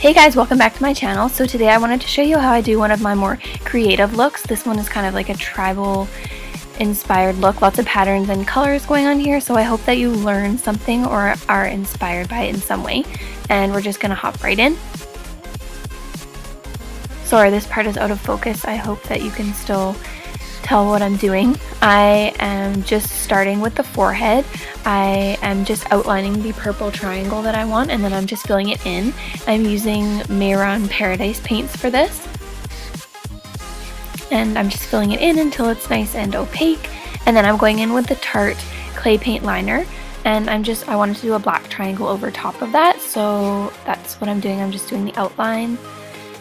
Hey guys, welcome back to my channel. So today I wanted to show you how I do one of my more creative looks. This one is kind of like a tribal inspired look, lots of patterns and colors going on here, so I hope that you learn something or are inspired by it in some way. And we're just gonna hop right in. Sorry, this part is out of focus. I hope that you can still tell what I'm doing. I am just starting with the forehead. I am just outlining the purple triangle that I want, and then I'm just filling it in. I'm using Mehron Paradise paints for this. And I'm just filling it in until it's nice and opaque. And then I'm going in with the Tarte clay paint liner. And I wanted to do a black triangle over top of that, so that's what I'm doing. I'm just doing the outline.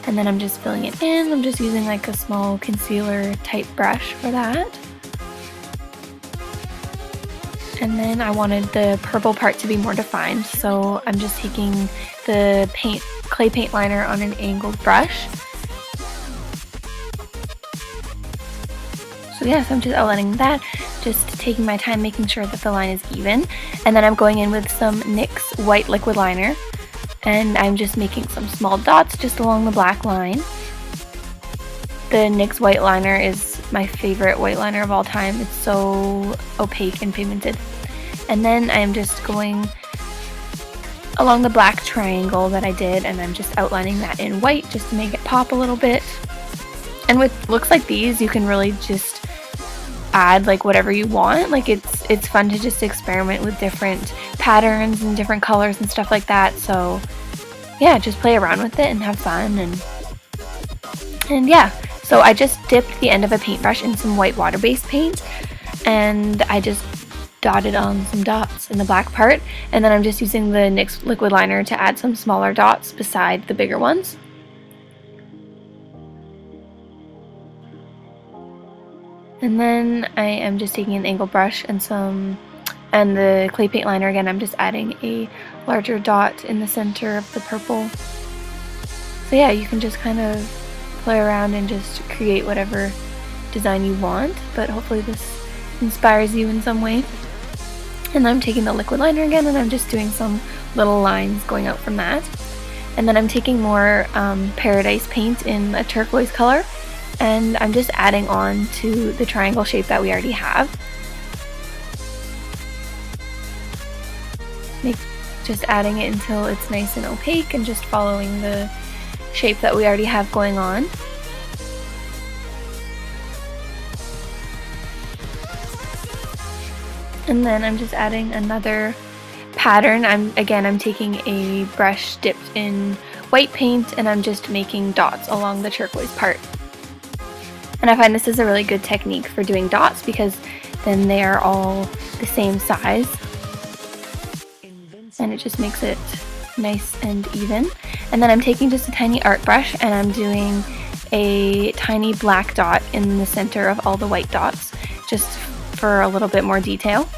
And then I'm just filling it in. I'm just using like a small concealer type brush for that. And then I wanted the purple part to be more defined, so I'm just taking the clay paint liner on an angled brush. So yes, I'm just outlining that, just taking my time making sure that the line is even. And then I'm going in with some NYX white liquid liner. And I'm just making some small dots just along the black line. The NYX white liner is my favorite white liner of all time. It's so opaque and pigmented. And then I'm just going along the black triangle that I did, and I'm just outlining that in white just to make it pop a little bit. And with looks like these, you can really just add like whatever you want. Like it's fun to just experiment with different patterns and different colors and stuff like that. So yeah, just play around with it and have fun. And yeah, so I just dipped the end of a paintbrush in some white water-based paint, and I just dotted on some dots in the black part, and then I'm just using the NYX liquid liner to add some smaller dots beside the bigger ones. And then I am just taking an angled brush and the clay paint liner again. I'm just adding a larger dot in the center of the purple. So yeah, you can just kind of play around and just create whatever design you want, but hopefully this inspires you in some way. And I'm taking the liquid liner again, and I'm just doing some little lines going out from that. And then I'm taking more Paradise paint in a turquoise color, and I'm just adding on to the triangle shape that we already have. Just adding it until it's nice and opaque, and just following the shape that we already have going on. And then I'm just adding another pattern. I'm taking a brush dipped in white paint, and I'm just making dots along the turquoise part. And I find this is a really good technique for doing dots because then they are all the same size. And it just makes it nice and even. And then I'm taking just a tiny art brush, and I'm doing a tiny black dot in the center of all the white dots, just for a little bit more detail.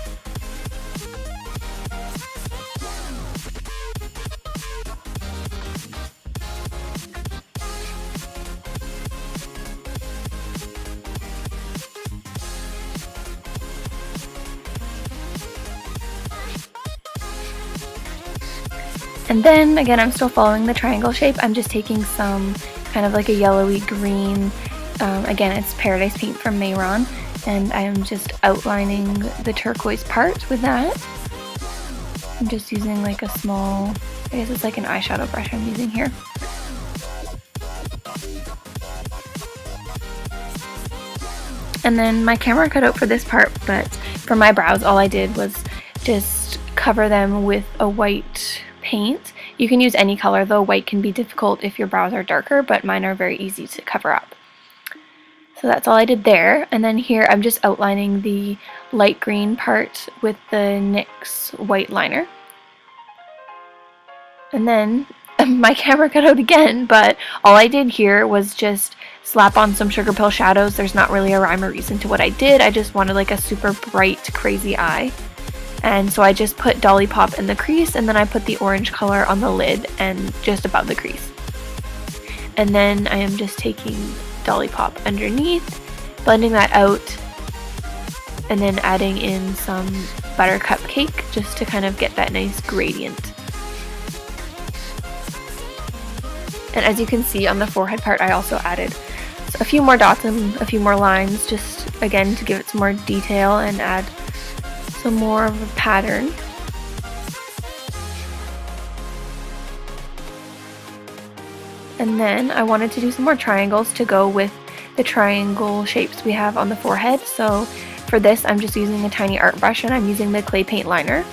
And then again, I'm still following the triangle shape. I'm just taking some kind of like a yellowy green, again it's Paradise paint from Mehron, and I'm just outlining the turquoise part with that. I'm just using like a small, I guess it's like an eyeshadow brush I'm using here. And then my camera cut out for this part, but for my brows all I did was just cover them with a white paint. You can use any color though. White can be difficult if your brows are darker, but mine are very easy to cover up. So that's all I did there. And then here I'm just outlining the light green part with the NYX white liner. And then my camera cut out again, but all I did here was just slap on some Sugarpill shadows. There's not really a rhyme or reason to what I did. I just wanted like a super bright, crazy eye. And so I just put Dollypop in the crease, and then I put the orange color on the lid and just above the crease. And then I am just taking Dollypop underneath, blending that out, and then adding in some buttercup cake just to kind of get that nice gradient. And as you can see on the forehead part, I also added a few more dots and a few more lines, just again to give it some more detail and add some more of a pattern. And then I wanted to do some more triangles to go with the triangle shapes we have on the forehead. So for this, I'm just using a tiny art brush and I'm using the clay paint liner.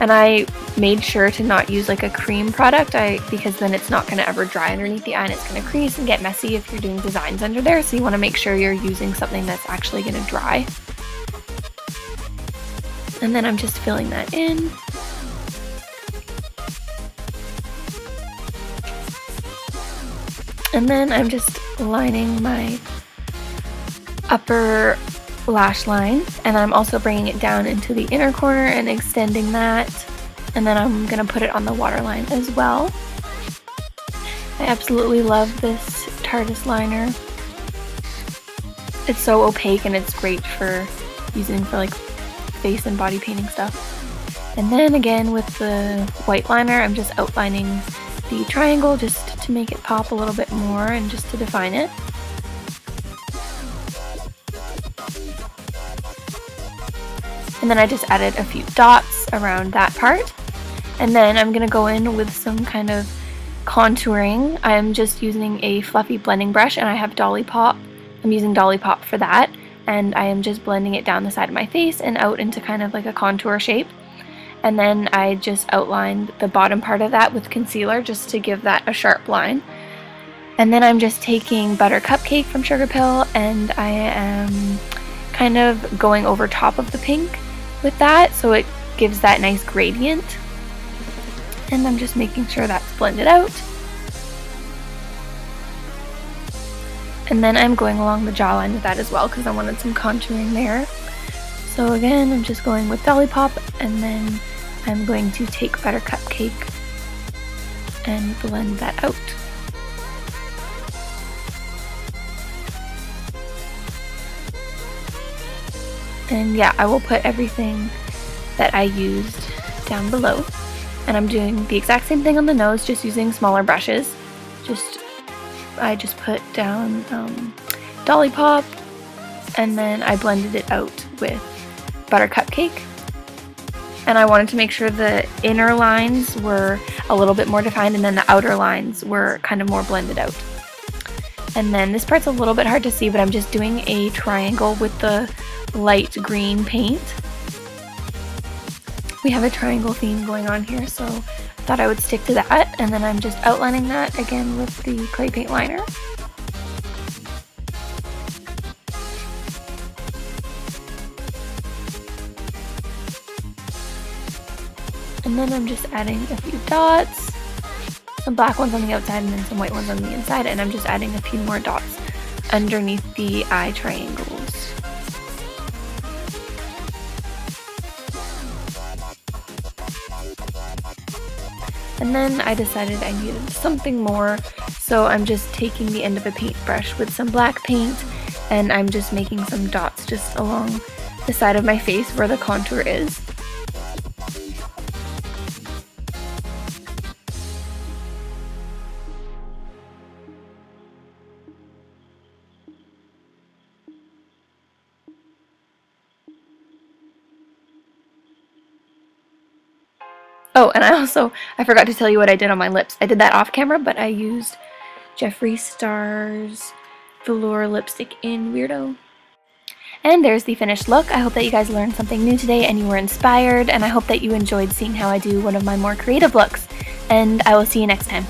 And I made sure to not use like a cream product because then it's not going to ever dry underneath the eye and it's going to crease and get messy if you're doing designs under there. So you want to make sure you're using something that's actually going to dry. And then I'm just filling that in. And then I'm just lining my upper lash line, and I'm also bringing it down into the inner corner and extending that, and then I'm gonna put it on the waterline as well. I absolutely love this Tarteist liner. It's so opaque and it's great for using for like face and body painting stuff. And then again with the white liner, I'm just outlining the triangle just to make it pop a little bit more and just to define it. And then I just added a few dots around that part. And then I'm going to go in with some kind of contouring. I'm just using a fluffy blending brush and I have Dollypop. I'm using Dollypop for that. And I am just blending it down the side of my face and out into kind of like a contour shape. And then I just outlined the bottom part of that with concealer just to give that a sharp line. And then I'm just taking Butter Cupcake from Sugarpill and I am kind of going over top of the pink with that so it gives that nice gradient. And I'm just making sure that's blended out. And then I'm going along the jawline with that as well because I wanted some contouring there. So again, I'm just going with Dollypop and then I'm going to take Butter Cupcake and blend that out. And yeah, I will put everything that I used down below. And I'm doing the exact same thing on the nose, just using smaller brushes. I just put down Dollypop and then I blended it out with Butter Cupcake. And I wanted to make sure the inner lines were a little bit more defined and then the outer lines were kind of more blended out. And then this part's a little bit hard to see, but I'm just doing a triangle with the light green paint. We have a triangle theme going on here, so I thought I would stick to that. And then I'm just outlining that again with the clay paint liner. And then I'm just adding a few dots, some black ones on the outside and then some white ones on the inside, and I'm just adding a few more dots underneath the eye triangles. And then I decided I needed something more, so I'm just taking the end of a paintbrush with some black paint and I'm just making some dots just along the side of my face where the contour is. Oh, and I forgot to tell you what I did on my lips. I did that off camera, but I used Jeffree Star's Velour lipstick in Weirdo. And there's the finished look. I hope that you guys learned something new today and you were inspired, and I hope that you enjoyed seeing how I do one of my more creative looks. And I will see you next time.